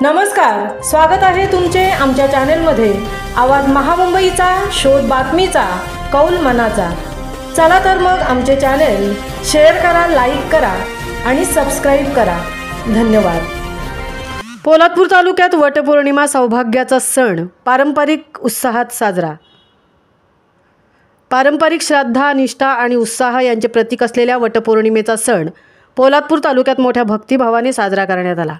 नमस्कार, स्वागत आहे तुमचे आमच्या चॅनलमध्ये। आवाज महामुंबईचा, शोध बातमीचा, कौल मनाचा। चला तर मग आमचे चॅनल शेअर करा, लाईक करा आणि सबस्क्राइब करा। धन्यवाद। पोलादपूर तालुक्यात वटपौर्णिमा सौभाग्याचा सण पारंपरिक उत्साहात साजरा। पारंपरिक श्रद्धा, निष्ठा आणि उत्साह यांचे प्रतीक असलेल्या वटपौर्णिमेचा सण पोलादपूर तालुक्यात मोठ्या भक्तिभावाने साजरा करण्यात आला।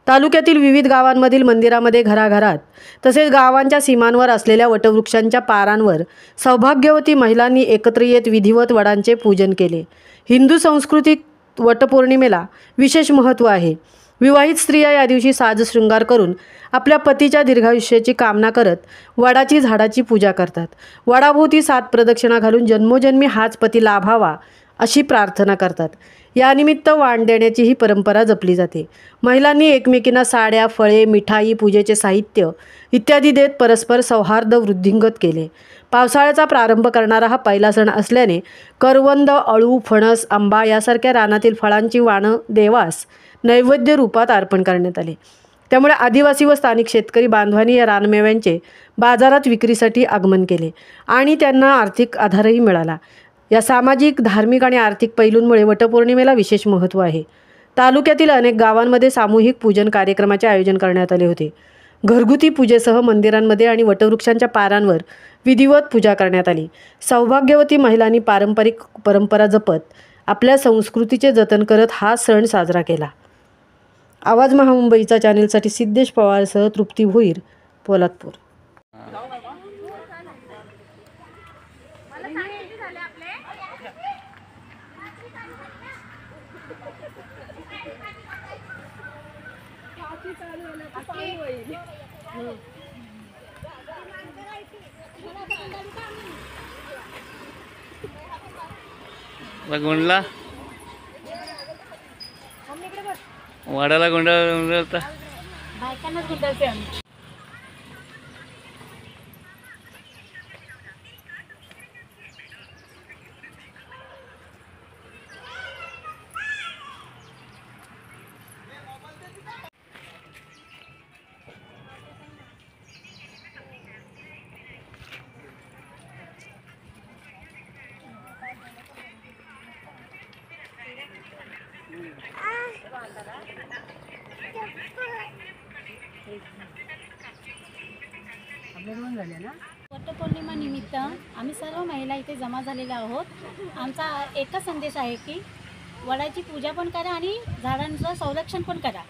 तालुक्यातील विविध गावांमधील मंदिरामध्ये, घराघरात तसेच गावांच्या सीमांवर असलेल्या वटवृक्षांच्या पारांवर सौभाग्यवती महिलांनी एकत्र येत विधिवत वडांचे पूजन केले। हिंदू संस्कृतीत वटपौर्णिमेला विशेष महत्त्व आहे। विवाहित स्त्रिया या दिवशी साज शृंगार करून आपल्या पतीच्या दीर्घायुष्याची कामना करत वडाची झाडाची पूजा करतात। वडाभोवती 7 प्रदक्षिणा घालून जन्मोजन्मी हाच पती लाभावा अशी प्रार्थना करतात। यानिमित्त वाण देण्याची ही परंपरा जपली जाते। महिलांनी एकमेकींना साड्या, फळे, मिठाई, पूजेचे साहित्य इत्यादी देत परस्पर सौहार्द वृद्धिंगत केले। पावसाळ्याचा प्रारंभ करणारा हा पहिला सण असल्याने करवंद, अळू, फणस, आंबा यासारख्या रानातील फळांची वाणं देवास नैवेद्य रूपात अर्पण करण्यात आले। त्यामुळे आदिवासी व स्थानिक शेतकरी बांधवांनी या रानमेव्यांचे बाजारात विक्रीसाठी आगमन केले आणि त्यांना आर्थिक आधारही मिळाला। या सामाजिक, धार्मिक आणि आर्थिक पैलूंमुळे वटपौर्णिमेला विशेष महत्त्व आहे। तालुक्यातील अनेक गावांमध्ये सामूहिक पूजन कार्यक्रमाचे आयोजन करण्यात आले होते। घरगुती पूजेसह मंदिरांमध्ये आणि वटवृक्षांच्या पारांवर विधिवत पूजा करण्यात आली। सौभाग्यवती महिलांनी पारंपरिक परंपरा जपत आपल्या संस्कृतीचे जतन करत हा सण साजरा केला। आवाज महामुंबईचा चॅनलसाठी सिद्धेश पवारसह तृप्ती भोईर, पोलादपूर। गोंडला वाडाला गोंडा वटपौर्णिमा निमित्त आम्ही सर्व महिला इथे जमा झालेल्या आहोत। आमचा एकच संदेश आहे की वडाची पूजा पण करा आणि झाडांचं संरक्षण पण करा।